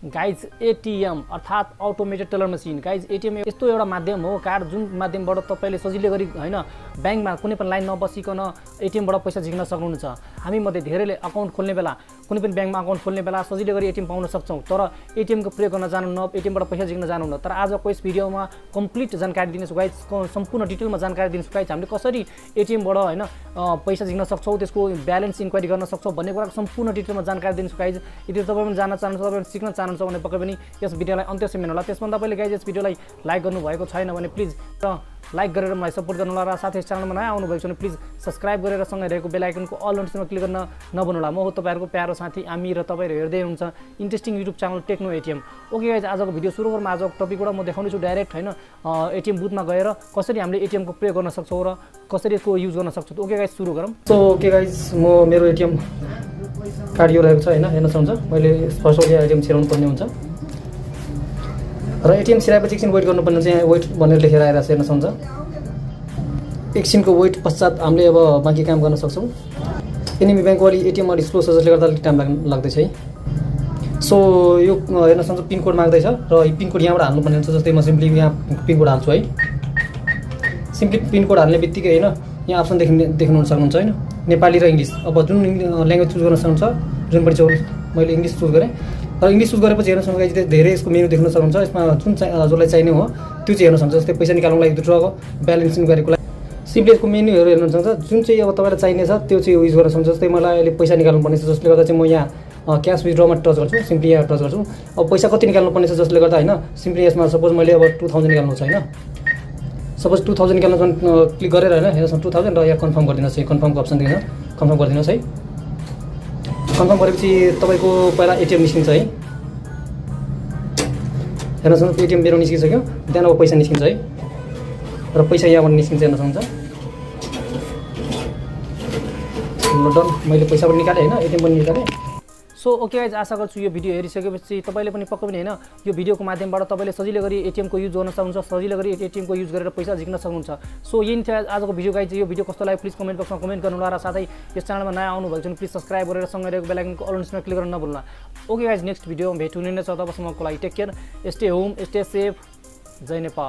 Guys ATM अर्थात् automated teller machine. Guys ATM यस्तो एउटा माध्यम हो कार्ड जुन माध्यमबाट तपाईले सजिलै गरी हैन बैंकमा कुनै पनि लाइन नबसिकन एटीएमबाट पैसा झिक्न सक्नुहुन्छ। हामी मध्ये धेरैले अकाउन्ट खोल्ने बेला कुनै पनि बैंकमा अकाउन्ट खोल्ने बेला सजिलै गरी एटीएम पाउन सक्छौं, तर एटीएम को प्रयोग गर्न जान्दैनौं, एटीएमबाट पैसा झिक्न जान्दैनौं। तर आजको यस भिडियोमा कम्प्लिट जानकारी दिनेछु गाइज, सम्पूर्ण डिटेलमा जानकारी दिनेछु गाइज। हामीले कसरी एटीएमबाट हैन पैसा झिक्न सक्छौं, त्यसको ब्यालेन्स इन्क्वायरी गर्न सक्छौं भन्ने कुराको सम्पूर्ण डिटेलमा जानकारी दिनेछु गाइज। यदि तपाई पनि जान्न चाहनुहुन्छ, तपाई सिक्न चाहनुहुन्छ भने पक्कै पनि यस भिडियोलाई अन्त्यसम्म हेर्नु होला। त्यसभन्दा पहिले गाइज यस भिडियोलाई लाइक गर्नु भएको छैन भने प्लिज लाइक गरेर मलाई सपोर्ट गर्नु होला र साथै यस च्यानलमा नयाँ आउनु भएको छ भने प्लिज सब्स्क्राइब गरेर सँगै रहेको बेल आइकनको अल नोटिफिकेसनमा क्लिक गर्न नभुल्नु होला। म हो तपाईहरुको प्यारो साथी आमी र तपाईहरु हेर्दै हुनुहुन्छ interesting YouTube channel techno ATM. Okay guys, आजको भिडियो सुरु गरौँ। आजको टपिकबाट म देखाउने छु डाइरेक्ट हैन एटीएम बुथमा गएर कसरी हामीले एटीएम को प्रयोग गर्न सक्छौं र कसरी यसको युज गर्न सक्छौं। ओके गाइज, सुरु गरौँ। सो ओके गाइज, म मेरो एटीएम कार्ड यो रहेको छ हैन, हेर्न सक्नुहुन्छ। मैले फर्स्ट एटीएम छिराउनु पर्ने हुन्छ र एटीएम छिराएपछि एकछिन वेट गर्नुपर्ने हुन्छ। यहाँ वेट भनेर लेखेर आइरहेको छ, हेर्न सक्नुहुन्छ। एकछिनको वेट पश्चात हामीले अब बाँकी काम गर्न सक्छौँ। एनिमी बैंक वाली एटीएम अलि स्लो छ जसले गर्दा अलिक टाइम लाग्दैछ है। सो यो हेर्न सक्नुहुन्छ पिन कोड माग्दैछ र यो पिन कोड यहाँबाट हाल्नुपर्ने हुन्छ। जस्तै म सिम्पली यहाँ पिन कोड हाल्छु है। सिम्पली पिन कोड हाल्ने बित्तिकै हैन यहाँ अप्सन देख्नु सक्नुहुन्छ हैन, नेपाली र इङ्ग्लिस। अब जुन ल्याङ्ग्वेज चुज गर्न सक्नुहुन्छ, जुन पनि चुज मैले इङ्ग्लिस चुज गरेँ र इङ्ग्लिस चुज गरेपछि हेर्न सक्नुहुन्छ धेरै यसको मेनु देख्न सक्नुहुन्छ। यसमा जुन जसलाई चाहिने हो त्यो चाहिँ हेर्न सक्नुहुन्छ। जस्तै पैसा निकाल्नुको लागि विथड्रल, ब्यालेन्स इन्क्वायरीको लागि सिम्पली यसको मेन्युहरू हेर्न सक्नुहुन्छ। जुन चाहिँ अब तपाईँलाई चाहिने छ त्यो चाहिँ युज गर्न सक्नुहुन्छ। जस्तै मलाई अहिले पैसा निकाल्नु पर्ने छ जसले गर्दा चाहिँ म यहाँ क्यास विथड्रमा टच गर्छु, सिम्पली यहाँ टच गर्छु। अब पैसा कति निकाल्नु पर्ने छ जसले गर्दा हैन सिम्पली यसमा सपोज मैले अब 2000 निकाल्नु छ हैन, सपोज 2000 निकाल्नु क्लिक गरेर हैन हेर्न सक्नुहुन्छ 2000 र यहाँ कन्फर्म गरिदिनुहोस् है। कन्फर्मको अप्सन देख्न कन्फर्म गरिदिनुहोस् है। कन्फर्म गरेपछि तपाईँको पहिला एटीएम निस्किन्छ है, हेर्न सक्नुहुन्छ। एटीएम मेरो निस्किसक्यो, त्यहाँदेखि अब पैसा निस्किन्छ है र पैसा यहाँबाट निस्किन्छ, हेर्न सक्नुहुन्छ। डन, मैले पैसा पनि निकालेँ हैन, एटीएम पनि निकालेँ। सो ओके गाइज, आशा गर्छु यो भिडियो हेरिसकेपछि तपाईँले पनि पक्कै पनि हैन यो भिडियोको माध्यमबाट तपाईँले सजिलै गरी एटीएम को युज गर्न सक्नुहुन्छ, सजिलै गरी एटीएम को युज गरेर पैसा झिक्न सक्नुहुन्छ। सो यही थियो आजको भिडियो गाइज। यो भिडियो कस्तो लाग्यो प्लिज कमेन्ट बक्समा कमेन्ट गर्नु होला र साथै यस च्यानलमा नयाँ आउनु भएको छ भने प्लिज सब्स्क्राइब गरेर सँगै रहेको बेल आइकनको अल नोटिफिकेसनमा क्लिक गर्न नभुल्नु। ओके गाइज, नेक्स्ट भिडियोमा भेट हुने नै छ। तबसम्मको लागि take care, stay home, stay safe, जय नेपाल।